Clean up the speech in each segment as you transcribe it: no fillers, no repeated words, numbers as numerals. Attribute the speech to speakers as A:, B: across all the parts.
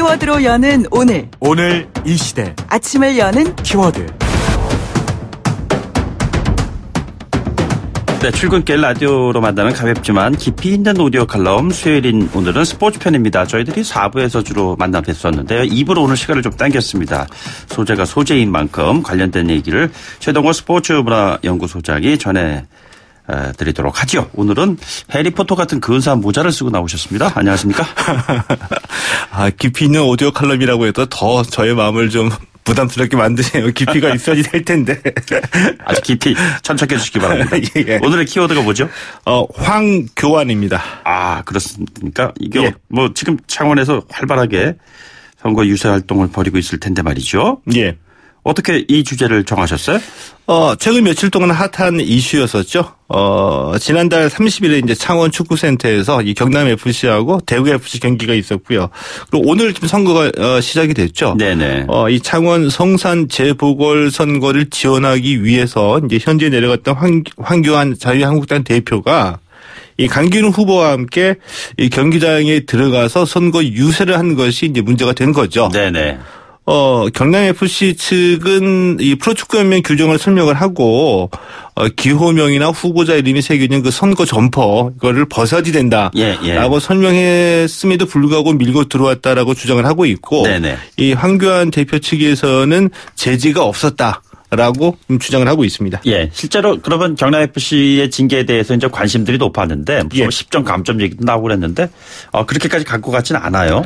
A: 키워드로 여는 오늘
B: 이 시대
A: 아침을 여는
B: 키워드.
C: 네, 출근길 라디오로 만나는 가볍지만 깊이 있는 오디오 칼럼 수요일인 오늘은 스포츠 편입니다. 저희들이 4부에서 주로 만나 뵀었는데요. 2부로 오늘 시간을 좀 당겼습니다. 소재가 소재인 만큼 관련된 얘기를 최동호 스포츠문화연구소장이 전해드리도록 하죠. 오늘은 해리포터 같은 근사한 모자를 쓰고 나오셨습니다. 안녕하십니까?
D: 깊이 있는 오디오 칼럼이라고 해도 더 저의 마음을 좀 부담스럽게 만드세요. 깊이가 있어야지 될 텐데.
C: 아주 깊이 천착해 주시기 바랍니다.
D: 예.
C: 오늘의 키워드가 뭐죠?
D: 황교안입니다.
C: 아, 그렇습니까? 이게
D: 예.
C: 뭐 지금 창원에서 활발하게 선거 유세 활동을 벌이고 있을 텐데 말이죠.
D: 예.
C: 어떻게 이 주제를 정하셨어요?
D: 최근 며칠 동안 핫한 이슈였었죠. 지난달 30일에 이제 창원 축구센터에서 이 경남 FC하고 대구 FC 경기가 있었고요. 그리고 오늘 지금 선거가 시작이 됐죠.
C: 네네.
D: 이 창원 성산 재보궐 선거를 지원하기 위해서 이제 현지에 내려갔던 황교안 자유한국당 대표가 이 강기훈 후보와 함께 이 경기장에 들어가서 선거 유세를 한 것이 이제 문제가 된 거죠.
C: 네네.
D: 경남FC 측은 이 프로축구연맹 규정을 설명을 하고, 기호명이나 후보자 이름이 새겨진 그 선거 점퍼, 이거를 벗어야 된다. 라고 설명했음에도 불구하고 밀고 들어왔다라고 주장을 하고 있고,
C: 네네.
D: 이 황교안 대표 측에서는 제지가 없었다. 라고 주장을 하고 있습니다.
C: 예. 실제로 그러면 경남FC의 징계에 대해서 이제 관심들이 높았는데, 무슨 10점 감점 얘기도 나오고 그랬는데, 그렇게까지 갈 것 같지는 않아요.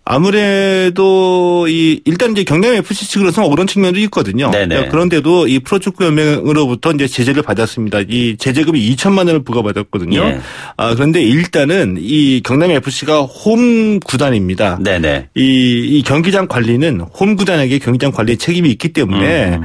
D: 아무래도 일단 이제 경남 FC 측으로서는 그런 측면도 있거든요.
C: 네네.
D: 그런데도 이 프로축구연맹으로부터 이제 제재를 받았습니다. 이 제재금이 2천만 원을 부과받았거든요.
C: 예.
D: 그런데 일단은 이 경남 FC가 홈 구단입니다.
C: 네네.
D: 이 경기장 관리는 홈 구단에게 경기장 관리의 책임이 있기 때문에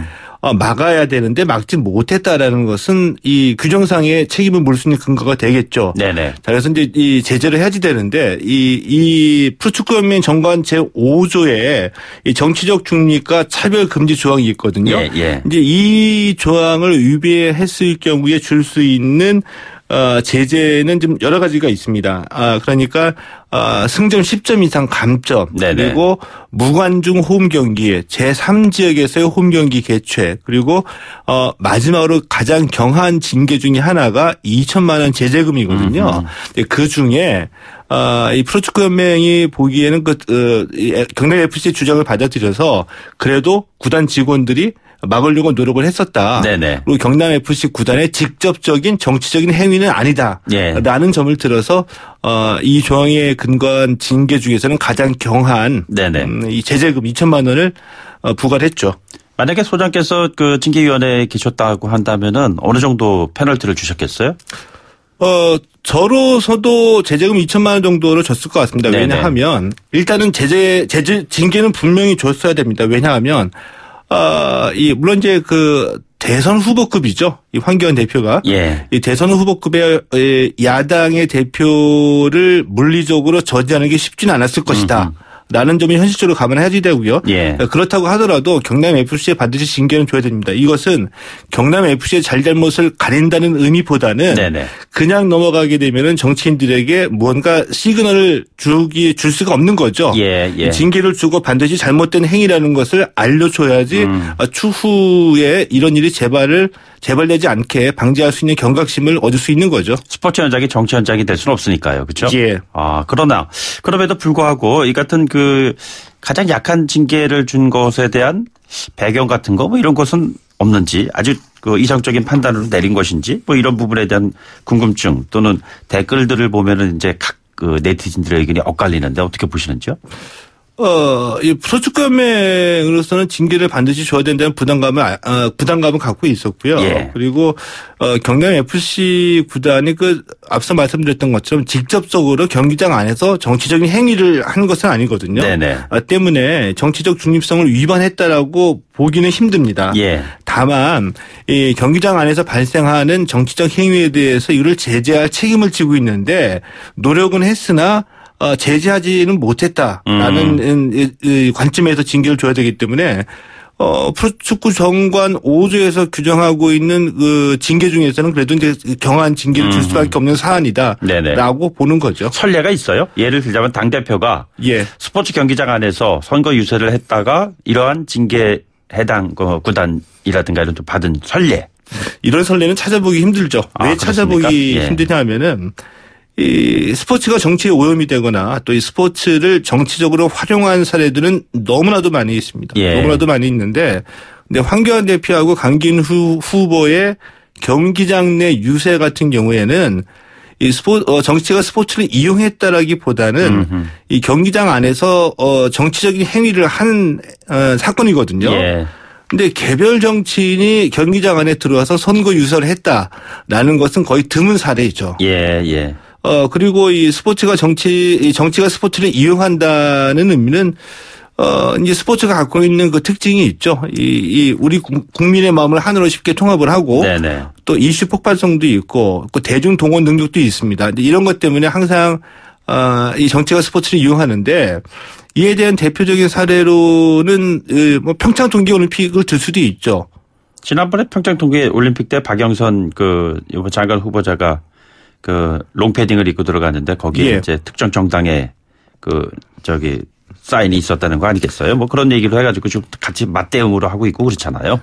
D: 막아야 되는데 막지 못했다라는 것은 이 규정상의 책임을 물 수 있는 근거가 되겠죠.
C: 네네.
D: 자, 그래서 이제 이 제재를 해야지 되는데 이 프로축구연맹 정관 제5조에 이 정치적 중립과 차별 금지 조항이 있거든요.
C: 예.
D: 이제 이 조항을 위배했을 경우에 줄 수 있는 제재는 좀 여러 가지가 있습니다. 그러니까 승점 10점 이상 감점,
C: 네네.
D: 그리고 무관중 홈 경기에 제3지역에서의 홈 경기 개최, 그리고 마지막으로 가장 경한 징계 중에 하나가 2천만 원 제재금이거든요. 그 중에 이 프로축구연맹이 보기에는 경남 FC 주장을 받아들여서 그래도 구단 직원들이 막으려고 노력을 했었다.
C: 네네.
D: 그리고 경남FC 구단의 직접적인 정치적인 행위는 아니다.
C: 예.
D: 라는 점을 들어서 이 조항에 근거한 징계 중에서는 가장 경한 이 제재금 2천만 원을 부과를 했죠.
C: 만약에 소장께서 그 징계위원회에 계셨다고 한다면은 어느 정도 페널티를 주셨겠어요?
D: 저로서도 제재금 2천만 원 정도를 줬을 것 같습니다.
C: 네네.
D: 왜냐하면 일단은 징계는 분명히 줬어야 됩니다. 왜냐하면 물론 이제 대선 후보급이죠. 이 황교안 대표가.
C: 예.
D: 이 대선 후보급의 야당의 대표를 물리적으로 저지하는 게 쉽지는 않았을 것이다. 라는 점이 현실적으로 감안해야지 되고요.
C: 예.
D: 그렇다고 하더라도 경남FC에 반드시 징계는 줘야 됩니다. 이것은 경남FC의 잘잘못을 가린다는 의미보다는
C: 네네.
D: 그냥 넘어가게 되면은 정치인들에게 무언가 시그널을 줄 수가 없는 거죠.
C: 예.
D: 징계를 주고 반드시 잘못된 행위라는 것을 알려줘야지 추후에 이런 일이 재발되지 않게 방지할 수 있는 경각심을 얻을 수 있는 거죠.
C: 스포츠 현장이 정치 현장이 될 수는 없으니까요. 그렇죠?
D: 예.
C: 그러나 그럼에도 불구하고 이 같은 가장 약한 징계를 준 것에 대한 배경 같은 거 이런 것은 없는지 아주 이상적인 판단으로 내린 것인지 이런 부분에 대한 궁금증 또는 댓글들을 보면은 이제 각 네티즌들의 의견이 엇갈리는데 어떻게 보시는지요?
D: 이 프로축구연맹으로서는 징계를 반드시 줘야 된다는 부담감을 갖고 있었고요.
C: 예.
D: 그리고 경남FC 구단이 앞서 말씀드렸던 것처럼 직접적으로 경기장 안에서 정치적인 행위를 한 것은 아니거든요.
C: 네네.
D: 때문에 정치적 중립성을 위반했다라고 보기는 힘듭니다.
C: 예.
D: 다만 이 경기장 안에서 발생하는 정치적 행위에 대해서 이를 제재할 책임을 지고 있는데 노력은 했으나 제재하지는 못했다라는 관점에서 징계를 줘야 되기 때문에 프로축구 정관 5조에서 규정하고 있는 그 징계 중에서는 그래도 이제 경한 징계를 줄 수밖에 없는 사안이다라고
C: 네네.
D: 보는 거죠.
C: 선례가 있어요? 예를 들자면 당대표가
D: 예.
C: 스포츠 경기장 안에서 선거 유세를 했다가 이러한 징계 해당 구단이라든가 이런 좀 받은 선례.
D: 이런 선례는 찾아보기 힘들죠. 왜 찾아보기
C: 예.
D: 힘드냐 하면은 이 스포츠가 정치에 오염이 되거나 또 이 스포츠를 정치적으로 활용한 사례들은 너무나도 많이 있습니다.
C: 예.
D: 너무나도 많이 있는데 근데 황교안 대표하고 강기훈 후보의 경기장 내 유세 같은 경우에는 이 정치가 스포츠를 이용했다라기보다는 이 경기장 안에서 정치적인 행위를 한 사건이거든요.
C: 예.
D: 근데 개별 정치인이 경기장 안에 들어와서 선거 유세를 했다라는 것은 거의 드문 사례이죠.
C: 예, 예.
D: 그리고 이 정치가 스포츠를 이용한다는 의미는 이제 스포츠가 갖고 있는 그 특징이 있죠. 우리 국민의 마음을 하나로 쉽게 통합을 하고
C: 네네.
D: 또 이슈 폭발성도 있고 그 대중 동원 능력도 있습니다. 근데 이런 것 때문에 항상 이 정치가 스포츠를 이용하는데 이에 대한 대표적인 사례로는 뭐 평창 동계올림픽을 들 수도 있죠.
C: 지난번에 평창 동계올림픽 때 박영선 이번 장관 후보자가 롱패딩을 입고 들어갔는데 거기에
D: 예.
C: 이제 특정 정당의 사인이 있었다는 거 아니겠어요? 뭐 그런 얘기를 해가지고 좀 같이 맞대응으로 하고 있고 그렇잖아요.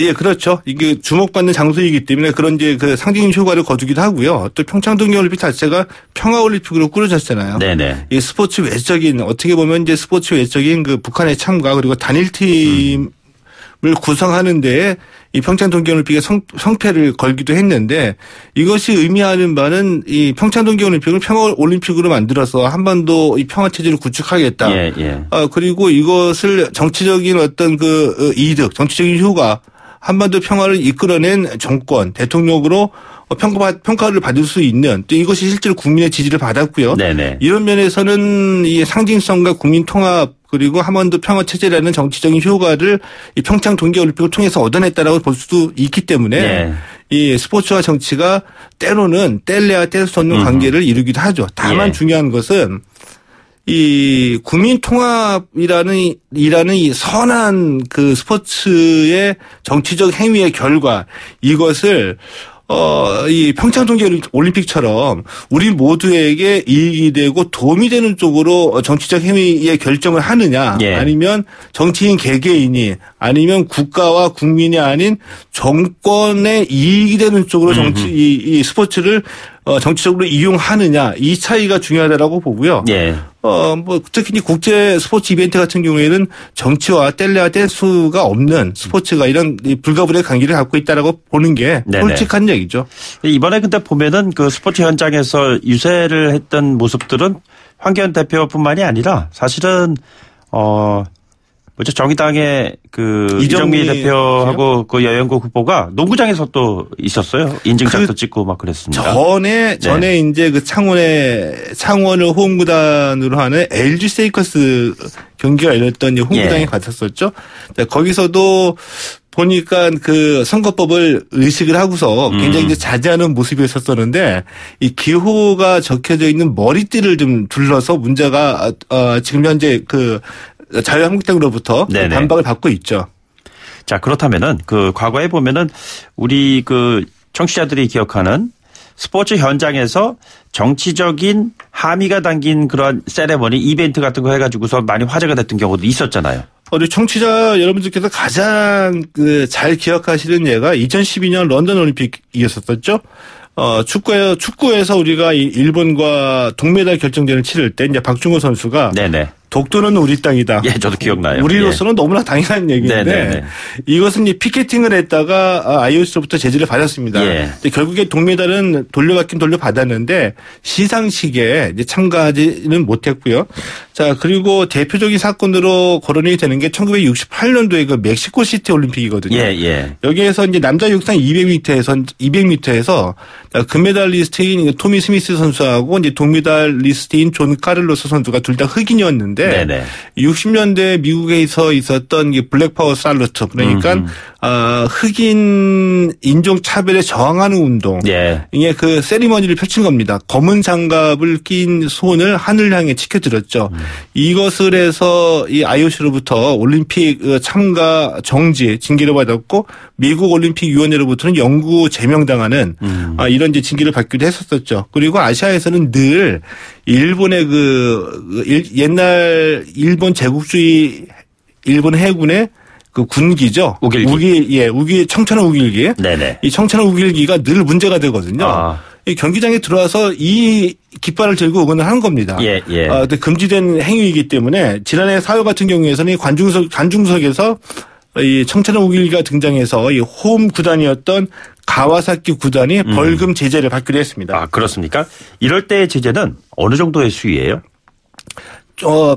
D: 예, 그렇죠. 이게 주목받는 장소이기 때문에 그런 이제 그 상징 효과를 거두기도 하고요. 또 평창 동계올림픽 자체가 평화올림픽으로 꾸려졌잖아요.
C: 네네.
D: 이 스포츠 외적인 어떻게 보면 이제 스포츠 외적인 그 북한의 참가 그리고 단일팀 을 구성하는 데에 이 평창 동계올림픽에 성패를 걸기도 했는데 이것이 의미하는 바는 이 평창 동계올림픽을 평화올림픽으로 만들어서 한반도 이 평화체제를 구축하겠다.
C: 예, 예.
D: 그리고 이것을 정치적인 어떤 그 이득, 정치적인 효과, 한반도 평화를 이끌어낸 정권, 대통령으로 평가를 받을 수 있는 또 이것이 실제로 국민의 지지를 받았고요.
C: 네네.
D: 이런 면에서는 이 상징성과 국민 통합 그리고 한반도 평화 체제라는 정치적인 효과를 이 평창 동계올림픽을 통해서 얻어냈다라고 볼 수도 있기 때문에
C: 네.
D: 이 스포츠와 정치가 때로는 뗄래야 뗄 수 없는 관계를 이루기도 하죠. 다만
C: 예.
D: 중요한 것은 이 국민 통합이라는 이 선한 그 스포츠의 정치적 행위의 결과 이것을 이 평창 동계올림픽처럼 우리 모두에게 이익이 되고 도움이 되는 쪽으로 정치적 행위의 결정을 하느냐
C: 예.
D: 아니면 정치인 개개인이 아니면 국가와 국민이 아닌 정권에 이익이 되는 쪽으로 이 스포츠를 정치적으로 이용하느냐 이 차이가 중요하다라고 보고요.
C: 예.
D: 뭐 특히 국제 스포츠 이벤트 같은 경우에는 정치와 뗄래야 뗄 수가 없는 스포츠가 이런 불가분의 관계를 갖고 있다라고 보는 게
C: 네네.
D: 솔직한 얘기죠.
C: 이번에 근데 보면은 그 스포츠 현장에서 유세를 했던 모습들은 황교안 대표뿐만이 아니라 사실은 정의당의 이정미 대표하고 그 여영국 후보가 농구장에서 또 있었어요. 인증샷도 찍고 막 그랬습니다.
D: 전에 이제 그 창원을 홈구단으로 하는 LG 세이커스 경기가 열렸던 홈구장에
C: 예.
D: 갔었었죠. 거기서도 보니까 그 선거법을 의식을 하고서 굉장히 이제 자제하는 모습이었었는데 이 기호가 적혀져 있는 머리띠를 좀 둘러서 문제가 지금 현재 자유한국당으로부터
C: 네네.
D: 반박을 받고 있죠.
C: 자, 그렇다면은 과거에 보면은 우리 청취자들이 기억하는 스포츠 현장에서 정치적인 함의가 담긴 그런 세레머니 이벤트 같은 거 해가지고서 많이 화제가 됐던 경우도 있었잖아요.
D: 우리 청취자 여러분들께서 가장 잘 기억하시는 예가 2012년 런던 올림픽이었었죠. 축구에서 우리가 일본과 동메달 결정전을 치를 때 이제 박중호 선수가
C: 네네.
D: 독도는 우리 땅이다.
C: 예, 저도 기억나요.
D: 우리로서는 너무나 당연한 얘기인데
C: 네네네.
D: 이것은 이제 피켓팅을 했다가 IOC로부터 제지를 받았습니다.
C: 예.
D: 결국에 동메달은 돌려받긴 돌려받았는데 시상식에 이제 참가하지는 못했고요. 자, 그리고 대표적인 사건으로 거론이 되는 게 1968년도에 그 멕시코 시티 올림픽이거든요.
C: 예, 예.
D: 여기에서 이제 남자 육상 200m에서 금메달리스트인 토미 스미스 선수하고 이제 동메달리스트인 존 카를로스 선수가 둘 다 흑인이었는데 있는데
C: 네네.
D: 60년대 미국에서 있었던 이 블랙 파워 살루트 그러니까 흑인 인종 차별에 저항하는 운동.
C: 예.
D: 이게 그 세리머니를 펼친 겁니다. 검은 장갑을 낀 손을 하늘 향해 치켜들었죠. 이것을 해서 이 IOC로부터 올림픽 참가 정지 징계를 받았고 미국 올림픽 위원회로부터는 영구 제명당하는 이런 이제 징계를 받기도 했었었죠. 그리고 아시아에서는 늘 일본의 옛날 일본 제국주의 일본 해군의 그 군기죠. 우기 청천한 우길기.
C: 네네.
D: 이 청천한 우길기가 늘 문제가 되거든요. 이 경기장에 들어와서 이 깃발을 들고 응원을 하는 겁니다.
C: 예.
D: 근데 금지된 행위이기 때문에 지난해 4월 같은 경우에서는 관중석에서 이 청천한 우길기가 등장해서 이 홈 구단이었던 가와사키 구단이 벌금 제재를 받기로 했습니다.
C: 아, 그렇습니까? 이럴 때의 제재는 어느 정도의 수위예요?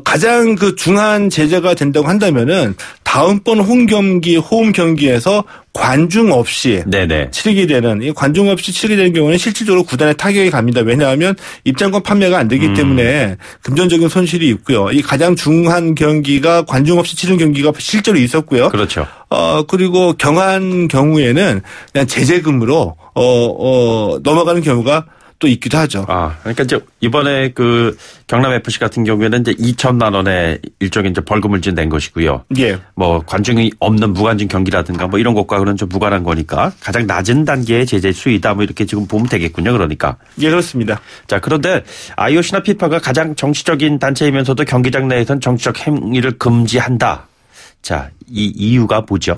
D: 가장 그 중한 제재가 된다고 한다면은 다음번 홈 경기에서 관중 없이
C: 네네.
D: 치르게 되는 이 관중 없이 치르게 되는 경우는 실질적으로 구단에 타격이 갑니다. 왜냐하면 입장권 판매가 안 되기 때문에 금전적인 손실이 있고요. 이 가장 중한 경기가 관중 없이 치른 경기가 실제로 있었고요.
C: 그렇죠.
D: 그리고 경한 경우에는 그냥 제재금으로 넘어가는 경우가 또 있기도 하죠.
C: 그러니까 이제 이번에 그 경남 FC 같은 경우에는 이제 2천만 원의 일종의 이제 벌금을 낸 것이고요.
D: 예.
C: 뭐 관중이 없는 무관중 경기라든가 뭐 이런 것과는 좀 무관한 거니까 가장 낮은 단계의 제재 수위다 뭐 이렇게 지금 보면 되겠군요. 그러니까.
D: 예, 그렇습니다.
C: 자, 그런데 IOC나 FIFA가 가장 정치적인 단체이면서도 경기장 내에선 정치적 행위를 금지한다. 자, 이 이유가 뭐죠?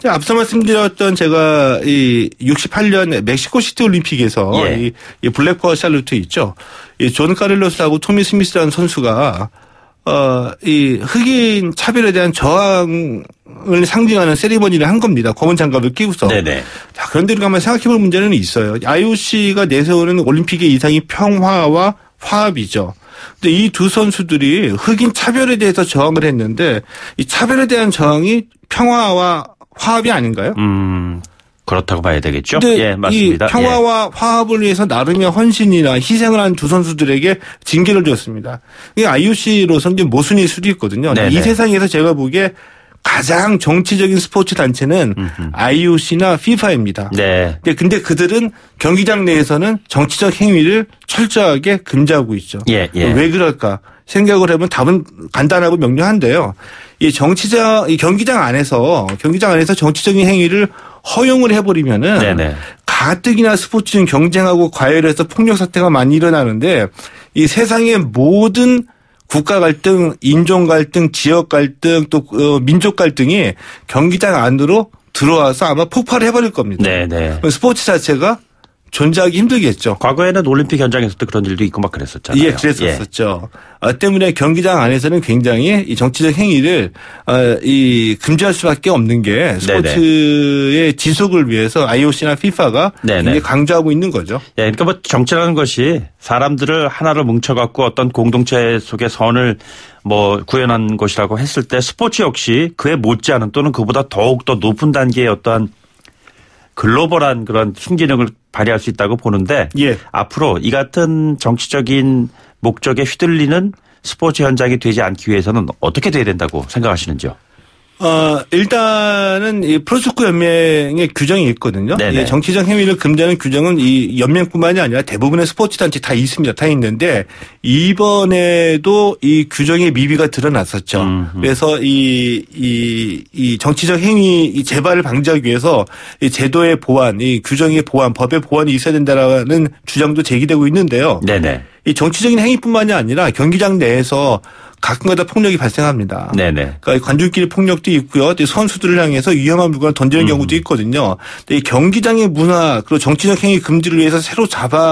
D: 앞서 말씀드렸던 제가 이 68년 멕시코시티 올림픽에서 이 블랙 파워 살루트 있죠. 이 존 카를로스하고 토미 스미스라는 선수가 이 흑인 차별에 대한 저항을 상징하는 세리머니를 한 겁니다. 검은 장갑을 끼고서.
C: 네네.
D: 자, 그런데 우리가 한번 생각해볼 문제는 있어요. IOC가 내세우는 올림픽의 이상이 평화와 화합이죠. 근데 이 두 선수들이 흑인 차별에 대해서 저항을 했는데 이 차별에 대한 저항이 평화와 화합이 아닌가요?
C: 그렇다고 봐야 되겠죠.
D: 예,
C: 맞습니다.
D: 이 평화와 화합을 위해서 나름의 헌신이나 희생을 한 두 선수들에게 징계를 줬습니다. 이 IOC로서는 이제 모순일 수도 있거든요.
C: 네네.
D: 이 세상에서 제가 보기에 가장 정치적인 스포츠 단체는 IOC나 FIFA입니다.
C: 네.
D: 근데 그들은 경기장 내에서는 정치적 행위를 철저하게 금지하고 있죠.
C: 예.
D: 왜 그럴까? 생각을 해보면 답은 간단하고 명료한데요. 이 경기장 안에서 정치적인 행위를 허용을 해버리면은
C: 네네.
D: 가뜩이나 스포츠는 경쟁하고 과열해서 폭력 사태가 많이 일어나는데 이 세상의 모든 국가 갈등, 인종 갈등, 지역 갈등, 또 민족 갈등이 경기장 안으로 들어와서 아마 폭발을 해버릴 겁니다.
C: 네네.
D: 스포츠 자체가 존재하기 힘들겠죠.
C: 과거에는 올림픽 현장에서도 그런 일도 있고 막 그랬었잖아요.
D: 예, 그랬었죠. 때문에 경기장 안에서는 굉장히 이 정치적 행위를 금지할 수밖에 없는 게 스포츠의 지속을 위해서 IOC나 FIFA가 굉장히 강조하고 있는 거죠.
C: 예, 그러니까 뭐 정치라는 것이 사람들을 하나로 뭉쳐갖고 어떤 공동체 속의 선을 뭐 구현한 것이라고 했을 때 스포츠 역시 그에 못지않은 또는 그보다 더욱 더 높은 단계의 어떠한 글로벌한 그런 순기능을 발휘할 수 있다고 보는데 앞으로 이 같은 정치적인 목적에 휘둘리는 스포츠 현장이 되지 않기 위해서는 어떻게 돼야 된다고 생각하시는지요?
D: 일단은 이 프로축구 연맹의 규정이 있거든요. 이 정치적 행위를 금지하는 규정은 이 연맹뿐만이 아니라 대부분의 스포츠 단체 다 있습니다. 다 있는데 이번에도 이 규정의 미비가 드러났었죠. 그래서 이 정치적 행위 이 재발을 방지하기 위해서 이 제도의 보완, 이 규정의 보완, 법의 보완이 있어야 된다라는 주장도 제기되고 있는데요. 이 정치적인 행위뿐만이 아니라 경기장 내에서 가끔가다 폭력이 발생합니다. 그러니까 관중끼리 폭력도 있고요. 선수들을 향해서 위험한 물건을 던지는 경우도 있거든요. 이 경기장의 문화 그리고 정치적 행위 금지를 위해서 새로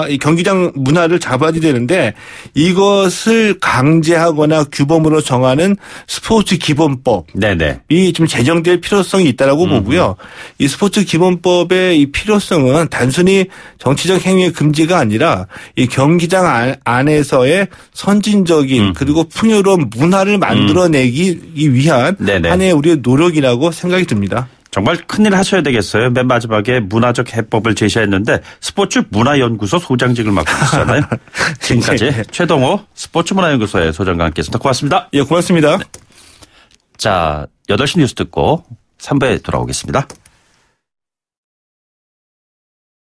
D: 이 경기장 문화를 잡아야 되는데 이것을 강제하거나 규범으로 정하는 스포츠 기본법이 좀 제정될 필요성이 있다라고 보고요. 이 스포츠 기본법의 이 필요성은 단순히 정치적 행위의 금지가 아니라 이 경기장 안에서의 선진적인 그리고 풍요로운 문화를 만들어내기 위한 하나의 우리의 노력이라고 생각이 듭니다.
C: 정말 큰일 하셔야 되겠어요. 맨 마지막에 문화적 해법을 제시했는데 스포츠 문화연구소 소장직을 맡고 계시잖아요. 지금까지 최동호 스포츠문화연구소의 소장과 함께했습니다. 고맙습니다.
D: 예, 고맙습니다.
C: 네. 자, 8시 뉴스 듣고 3부에 돌아오겠습니다.